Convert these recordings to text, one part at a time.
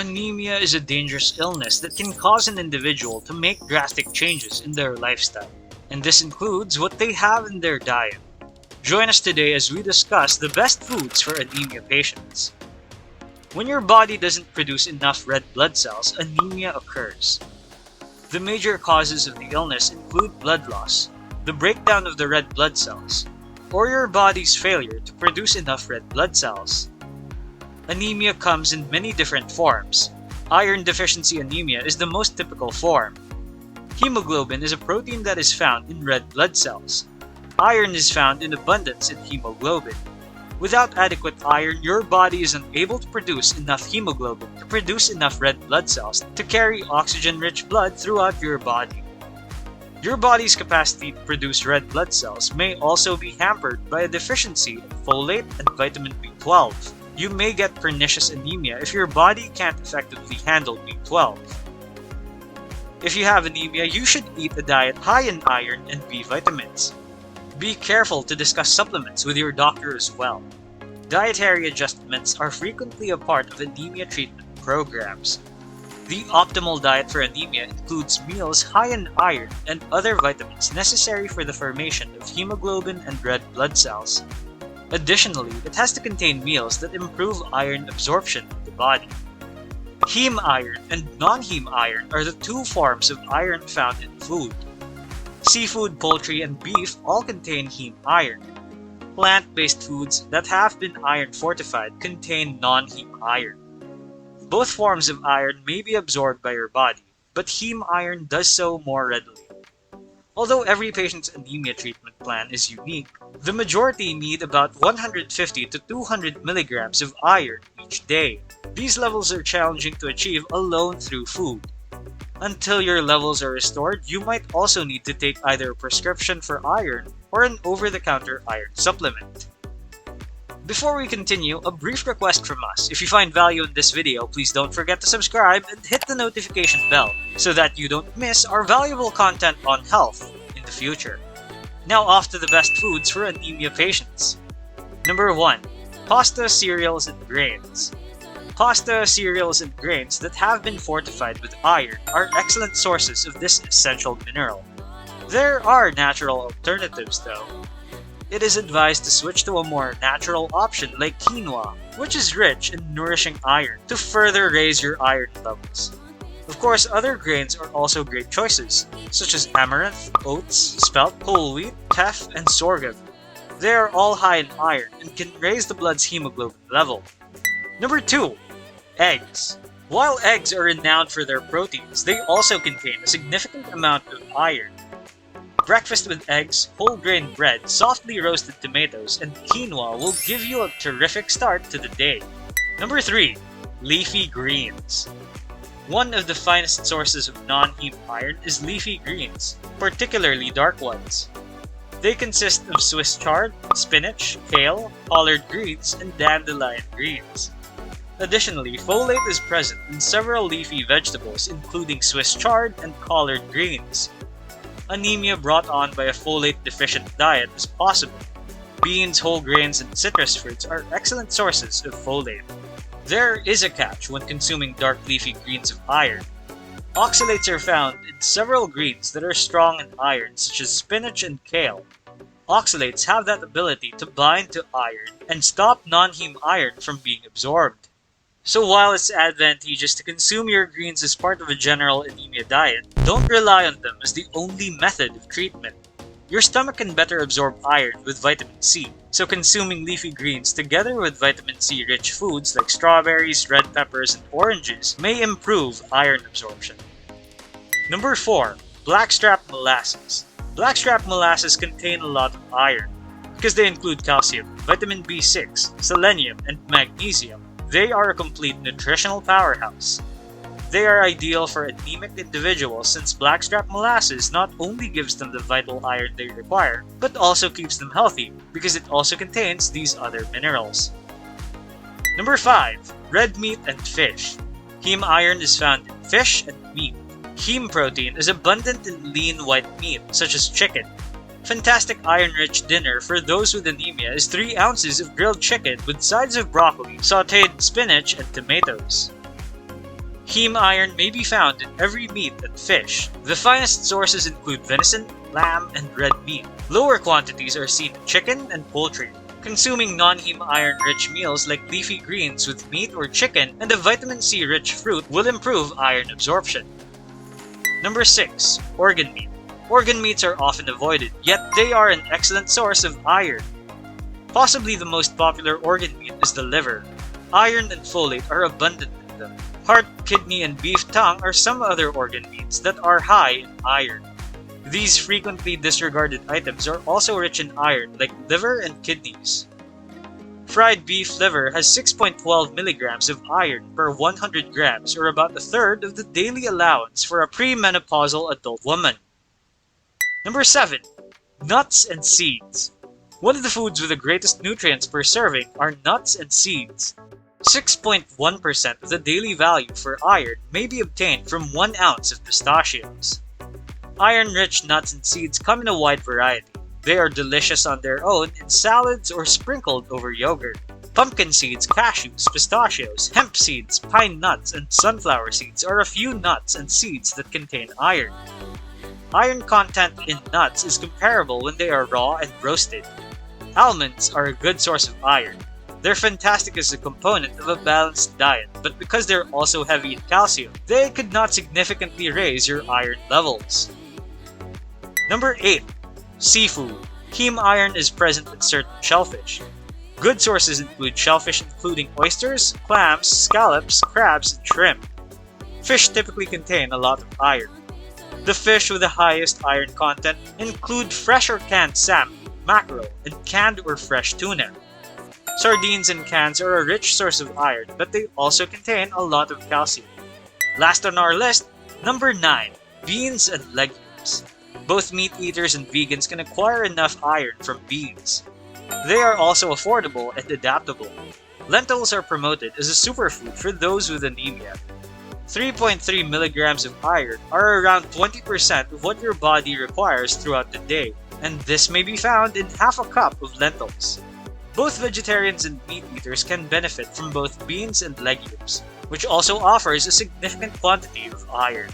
Anemia is a dangerous illness that can cause an individual to make drastic changes in their lifestyle, and this includes what they have in their diet. Join us today as we discuss the best foods for anemia patients. When your body doesn't produce enough red blood cells, anemia occurs. The major causes of the illness include blood loss, the breakdown of the red blood cells, or your body's failure to produce enough red blood cells. Anemia comes in many different forms. Iron deficiency anemia is the most typical form. Hemoglobin is a protein that is found in red blood cells. Iron is found in abundance in hemoglobin. Without adequate iron, your body is unable to produce enough hemoglobin to produce enough red blood cells to carry oxygen-rich blood throughout your body. Your body's capacity to produce red blood cells may also be hampered by a deficiency in folate and vitamin B12. You may get pernicious anemia if your body can't effectively handle B12. If you have anemia, you should eat a diet high in iron and B vitamins. Be careful to discuss supplements with your doctor as well. Dietary adjustments are frequently a part of anemia treatment programs. The optimal diet for anemia includes meals high in iron and other vitamins necessary for the formation of hemoglobin and red blood cells. Additionally, it has to contain meals that improve iron absorption in the body. Heme iron and non-heme iron are the two forms of iron found in food. Seafood, poultry, and beef all contain heme iron. Plant-based foods that have been iron fortified contain non-heme iron. Both forms of iron may be absorbed by your body, but heme iron does so more readily. Although every patient's anemia treatment plan is unique, the majority need about 150 to 200 milligrams of iron each day. These levels are challenging to achieve alone through food. Until your levels are restored, you might also need to take either a prescription for iron or an over-the-counter iron supplement. Before we continue, a brief request from us. If you find value in this video, please don't forget to subscribe and hit the notification bell so that you don't miss our valuable content on health in the future. Now off to the best foods for anemia patients. Number 1. Pasta, cereals, and grains. Pasta, cereals, and grains that have been fortified with iron are excellent sources of this essential mineral. There are natural alternatives though. It is advised to switch to a more natural option like quinoa, which is rich in nourishing iron, to further raise your iron levels. Of course, other grains are also great choices, such as amaranth, oats, spelt, whole wheat, teff, and sorghum. They are all high in iron and can raise the blood's hemoglobin level. Number 2. Eggs. While eggs are renowned for their proteins, they also contain a significant amount of iron. Breakfast with eggs, whole grain bread, softly roasted tomatoes, and quinoa will give you a terrific start to the day. Number 3. Leafy greens. One of the finest sources of non-heme iron is leafy greens, particularly dark ones. They consist of Swiss chard, spinach, kale, collard greens, and dandelion greens. Additionally, folate is present in several leafy vegetables including Swiss chard and collard greens. Anemia brought on by a folate-deficient diet is possible. Beans, whole grains, and citrus fruits are excellent sources of folate. There is a catch when consuming dark leafy greens of iron. Oxalates are found in several greens that are strong in iron, such as spinach and kale. Oxalates have that ability to bind to iron and stop non-heme iron from being absorbed. So while it's advantageous to consume your greens as part of a general anemia diet, don't rely on them as the only method of treatment. Your stomach can better absorb iron with vitamin C, so consuming leafy greens together with vitamin C-rich foods like strawberries, red peppers, and oranges may improve iron absorption. Number 4. Blackstrap molasses. Blackstrap molasses contain a lot of iron. Because they include calcium, vitamin B6, selenium, and magnesium, they are a complete nutritional powerhouse. They are ideal for anemic individuals since blackstrap molasses not only gives them the vital iron they require, but also keeps them healthy because it also contains these other minerals. Number 5. Red meat and fish. Heme iron is found in fish and meat. Heme protein is abundant in lean white meat, such as chicken. Fantastic iron-rich dinner for those with anemia is 3 ounces of grilled chicken with sides of broccoli, sautéed spinach, and tomatoes. Heme iron may be found in every meat and fish. The finest sources include venison, lamb, and red meat. Lower quantities are seen in chicken and poultry. Consuming non-heme iron-rich meals like leafy greens with meat or chicken and a vitamin C-rich fruit will improve iron absorption. Number 6. Organ meat. Organ meats are often avoided, yet they are an excellent source of iron. Possibly the most popular organ meat is the liver. Iron and folate are abundant in them. Heart, kidney, and beef tongue are some other organ meats that are high in iron. These frequently disregarded items are also rich in iron, like liver and kidneys. Fried beef liver has 6.12 milligrams of iron per 100 grams, or about a third of the daily allowance for a premenopausal adult woman. Number 7. Nuts and seeds. One of the foods with the greatest nutrients per serving are nuts and seeds. 6.1% of the daily value for iron may be obtained from 1 ounce of pistachios. Iron-rich nuts and seeds come in a wide variety. They are delicious on their own in salads or sprinkled over yogurt. Pumpkin seeds, cashews, pistachios, hemp seeds, pine nuts, and sunflower seeds are a few nuts and seeds that contain iron. Iron content in nuts is comparable when they are raw and roasted. Almonds are a good source of iron. They're fantastic as a component of a balanced diet, but because they're also heavy in calcium, they could not significantly raise your iron levels. Number 8. Seafood. Heme iron is present in certain shellfish. Good sources include shellfish including oysters, clams, scallops, crabs, and shrimp. Fish typically contain a lot of iron. The fish with the highest iron content include fresh or canned salmon, mackerel, and canned or fresh tuna. Sardines and cans are a rich source of iron, but they also contain a lot of calcium. Last on our list, number 9. Beans and legumes. Both meat eaters and vegans can acquire enough iron from beans. They are also affordable and adaptable. Lentils are promoted as a superfood for those with anemia. 3.3 milligrams of iron are around 20% of what your body requires throughout the day, and this may be found in half a cup of lentils. Both vegetarians and meat eaters can benefit from both beans and legumes, which also offers a significant quantity of iron.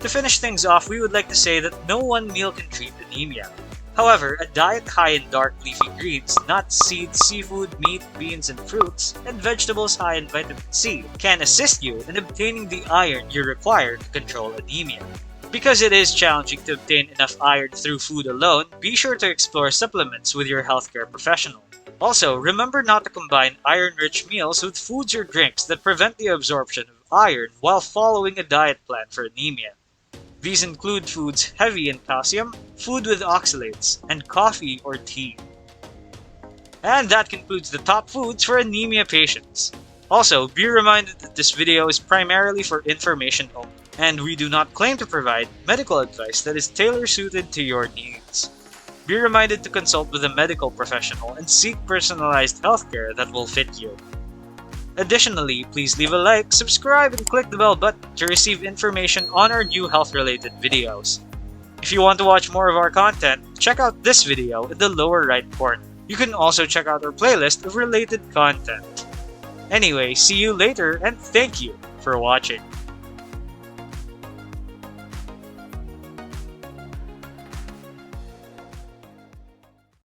To finish things off, we would like to say that no one meal can treat anemia. However, a diet high in dark leafy greens, nuts, seeds, seafood, meat, beans, and fruits, and vegetables high in vitamin C can assist you in obtaining the iron you require to control anemia. Because it is challenging to obtain enough iron through food alone, be sure to explore supplements with your healthcare professional. Also, remember not to combine iron-rich meals with foods or drinks that prevent the absorption of iron while following a diet plan for anemia. These include foods heavy in calcium, food with oxalates, and coffee or tea. And that concludes the top foods for anemia patients. Also, be reminded that this video is primarily for information only, and we do not claim to provide medical advice that is tailor-suited to your needs. Be reminded to consult with a medical professional and seek personalized healthcare that will fit you. Additionally, please leave a like, subscribe, and click the bell button to receive information on our new health-related videos. If you want to watch more of our content, check out this video in the lower right corner. You can also check out our playlist of related content. Anyway, see you later, and thank you for watching.